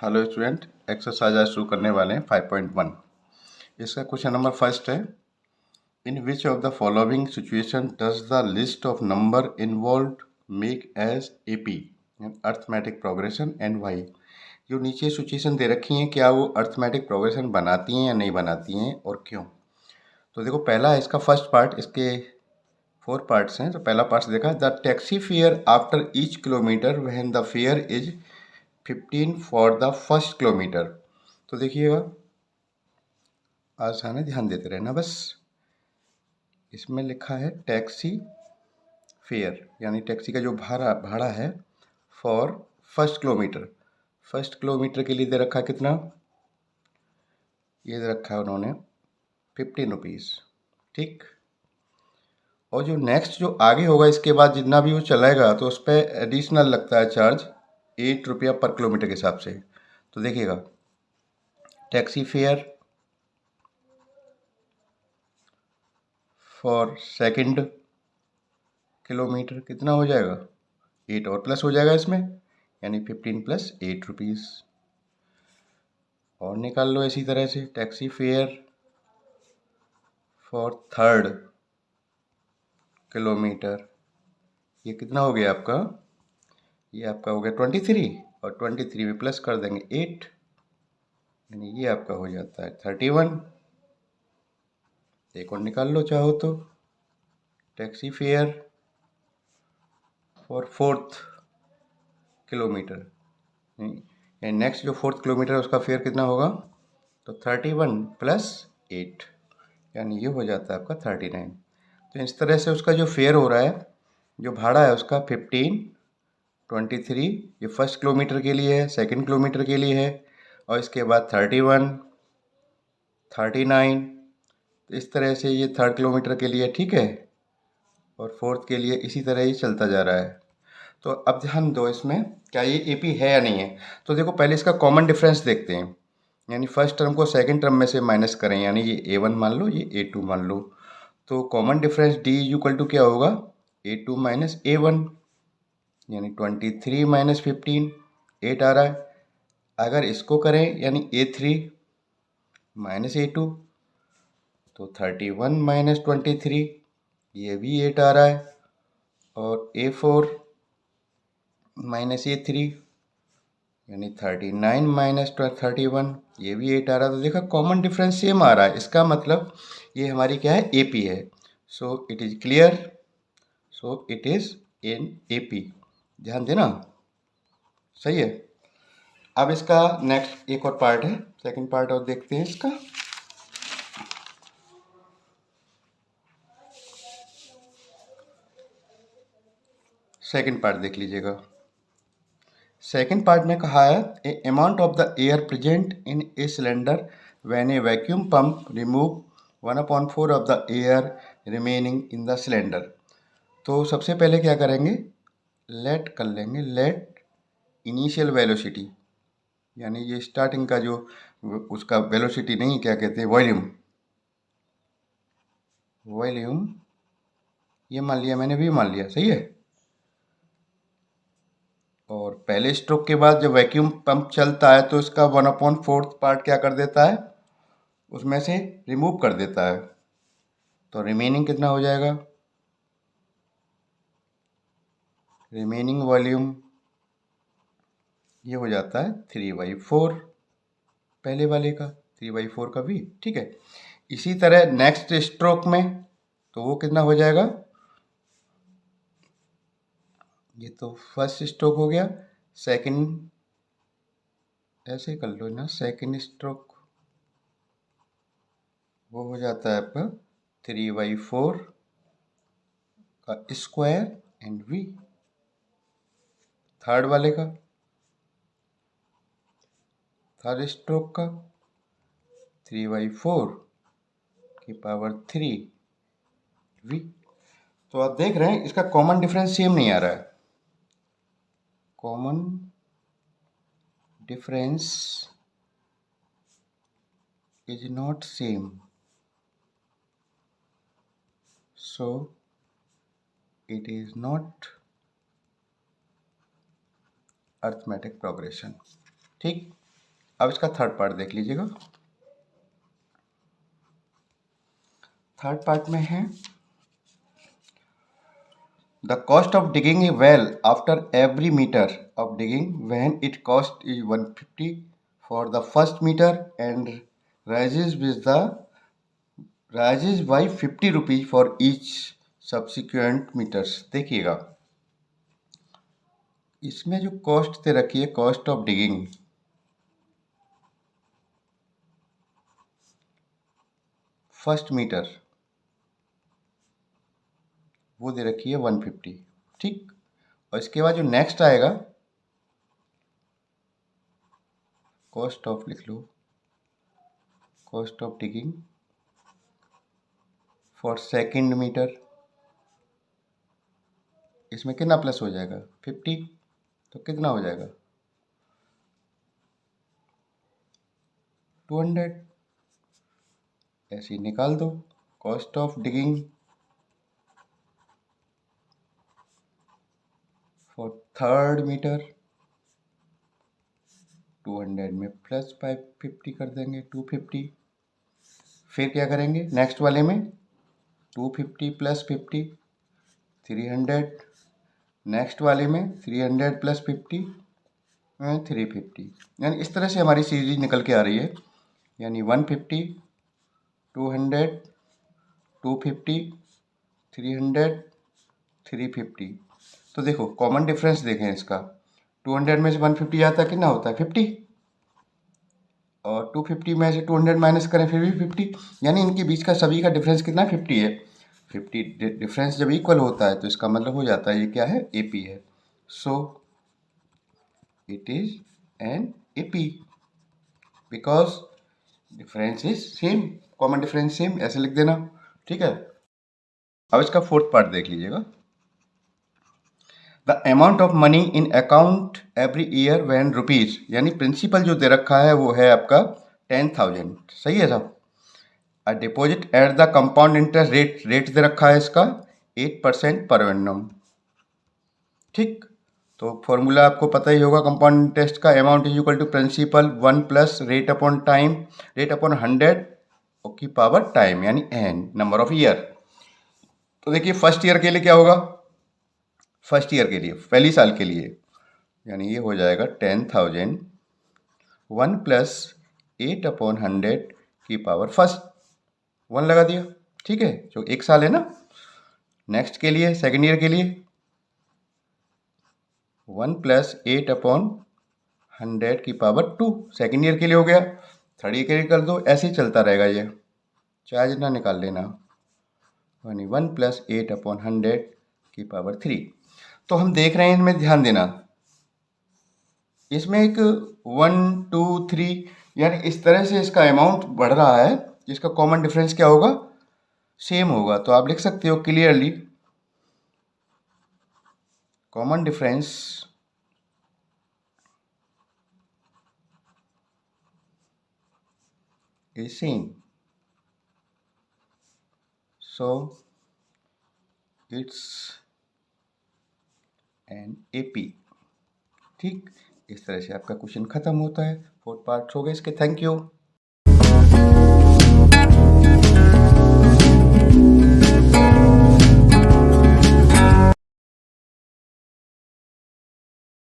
Hello student, exercise आज शुरू करने वाले हैं 5.1। इसका क्वेश्चन नंबर फर्स्ट है, in which of the following situation does the list of number involve make as AP arithmetic progression and why. जो नीचे सिचुएशन दे रखी हैं, क्या वो अर्थमेटिक प्रोग्रेशन बनाती हैं या नहीं बनाती हैं और क्यों। तो देखो, पहला है इसका फर्स्ट पार्ट, इसके 4 पार्ट्स हैं। तो पहला पार्ट देखा, the taxi fare after each kilometre when the fair is 15 for the first kilometre. तो देखिएगा, आसान है, ध्यान देते रहना बस। इसमें लिखा है टैक्सी फेयर, यानी टैक्सी का जो भाड़ा है for first kilometre. First kilometre के लिए दे रखा है कितना, ये दे रखा है उन्होंने 15 रुपीज़। ठीक, और जो नेक्स्ट जो आगे होगा इसके बाद जितना भी वो चलाएगा तो उस पर एडिशनल लगता है चार्ज 8 रुपया पर किलोमीटर के हिसाब से। तो देखिएगा, taxi fare for second kilometre कितना हो जाएगा, 8 और प्लस हो जाएगा इसमें, यानी 15 प्लस 8 रुपीज़। और निकाल लो इसी तरह से taxi fare for third kilometre, ये कितना हो गया आपका, ये आपका हो गया 23, और 23 में प्लस कर देंगे 8, यानी ये आपका हो जाता है 31। एक और निकाल लो चाहो तो, taxi fare for fourth kilometre, next जो फोर्थ किलोमीटर है उसका फेयर कितना होगा, तो 31 प्लस 8, यानी ये हो जाता है आपका 39। तो इस तरह से उसका जो फेयर हो रहा है, जो भाड़ा है उसका 15, 23, ये फर्स्ट किलोमीटर के लिए है, सेकंड किलोमीटर के लिए है, और इसके बाद 31, 39, तो इस तरह से ये थर्ड किलोमीटर के लिए, ठीक है, और फोर्थ के लिए इसी तरह ही चलता जा रहा है। तो अब ध्यान दो इसमें, क्या ये एपी है या नहीं है। तो देखो, पहले इसका कॉमन डिफरेंस देखते हैं, यानी फर्स्ट टर्म को सेकंड टर्म में से माइनस करें, यानी ये A1 मान लो, ये A2 मान लो। तो common difference D equal to क्या होगा, A2 माइनस A1, यानी 23 माइनस 15, 8 आ रहा है। अगर इसको करें, यानी A3 माइनस A2, तो 31 माइनस 23, ये भी 8 आ रहा है, और A4 माइनस A3, यानी 39 माइनस 31, ये भी 8 आ रहा है। तो देखा, कॉमन डिफरेंस सेम आ रहा है, इसका मतलब ये हमारी क्या है, एपी है। So it is clear, so it is in AP, ध्यान देना, सही है। अब इसका नेक्स्ट एक और पार्ट है, सेकंड पार्ट और देखते हैं इसका। सेकंड पार्ट देख लीजिएगा। सेकेंड पार्ट में कहा है, a amount of the air present in a cylinder when a vacuum pump remove 1/4 of the air remaining in the cylinder. तो सबसे पहले क्या करेंगे, लेट कर लेंगे, लेट इनिशियल वेलोसिटी, यानी ये स्टार्टिंग का जो उसका वेलोसिटी नहीं, क्या कहते हैं, वॉल्यूम, वॉल्यूम ये मान लिया मैंने, भी मान लिया, सही है। और पहले स्ट्रोक के बाद जब वैक्यूम पंप चलता है तो इसका 1/4 पार्ट क्या कर देता है, उसमें से रिमूव कर देता है। तो रिमेनिंग कितना हो जाएगा, रिमेनिंग वॉल्यूम ये हो जाता है 3/4, पहले वाले का 3/4 का भी, ठीक है। इसी तरह नेक्स्ट स्ट्रोक में तो वो कितना हो जाएगा, ये तो फर्स्ट स्ट्रोक हो गया, सेकंड ऐसे कर लो ना, सेकंड स्ट्रोक वो हो जाता है आपका 3/4 का स्क्वायर एंड v, थर्ड वाले का, थर्ड स्ट्रोक का 3/4 की पावर 3v। तो आप देख रहे हैं इसका कॉमन डिफरेंस सेम नहीं आ रहा है, common difference is not same, so it is not arithmetic progression, ठीक। अब इसका थर्ड पार्ट देख लीजिएगा। थर्ड पार्ट में है the cost of digging a well after every metre of digging when it cost is 150 for the first metre and rises by 50 rupees for each subsequent metres. देखिएगा इसमें जो cost दे रखी है, cost of digging, first metre वो दे रखी है 150, ठीक। और इसके बाद जो नेक्स्ट आएगा कॉस्ट ऑफ, लिख लो cost of digging for second metre, इसमें कितना प्लस हो जाएगा 50, तो कितना हो जाएगा 200। ऐसे ही निकाल दो cost of digging for third metre, 200 में प्लस 550 कर देंगे 250। फिर क्या करेंगे नेक्स्ट वाले में 250 प्लस 50 300, नेक्स्ट वाले में 300 प्लस 50 350। यानी इस तरह से हमारी सीरीज निकल के आ रही है, यानी 150 200 250 300 350। तो देखो कॉमन डिफरेंस देखें इसका, 200 में से 150 आता है कितना होता है 50, और 250 में से 200 माइनस करें फिर भी 50, यानी इनके बीच का सभी का डिफरेंस कितना 50 है। 50 डिफरेंस जब इक्वल होता है तो इसका मतलब हो जाता है ये क्या है AP है। So it is an AP because difference is same, common difference same, ऐसे लिख देना, ठीक है। अब इसका फोर्थ पार्ट देख लीजिएगा। The amount of money in account every year when rupees, यानी प्रिंसिपल जो दे रखा है वो है आपका 10,000, सही है साहब। A deposit at the compound interest rate दे रखा है इसका 8% पर एनम, ठीक। तो फॉर्मूला आपको पता ही होगा कंपाउंड इंटरेस्ट का, amount is equal to principal 1 plus rate upon time, rate upon 100 की पावर टाइम, यानी n नंबर ऑफ ईयर। तो देखिए फर्स्ट ईयर के लिए क्या होगा, फर्स्ट ईयर के लिए पहली साल के लिए, यानी ये हो जाएगा 10,000 1 प्लस 8/100 की पावर फर्स्ट 1 लगा दिया, ठीक है, जो एक साल है ना। नेक्स्ट के लिए सेकेंड ईयर के लिए 1 प्लस 8/100 की पावर 2 सेकेंड ईयर के लिए हो गया। थर्ड ईयर के लिए कर दो, ऐसे ही चलता रहेगा, ये चाहे जितना निकाल लेना, यानी 1 प्लस 8/100 की पावर 3। तो हम देख रहे हैं इनमें ध्यान देना, इसमें एक 1 2 3 यानी इस तरह से इसका अमाउंट बढ़ रहा है, जिसका कॉमन डिफरेंस क्या होगा सेम होगा। तो आप लिख सकते हो clearly common difference is same, so it's an AP, ठीक। इस तरह से आपका क्वेश्चन खत्म होता है, 4 पार्ट्स हो गए इसके। Thank you.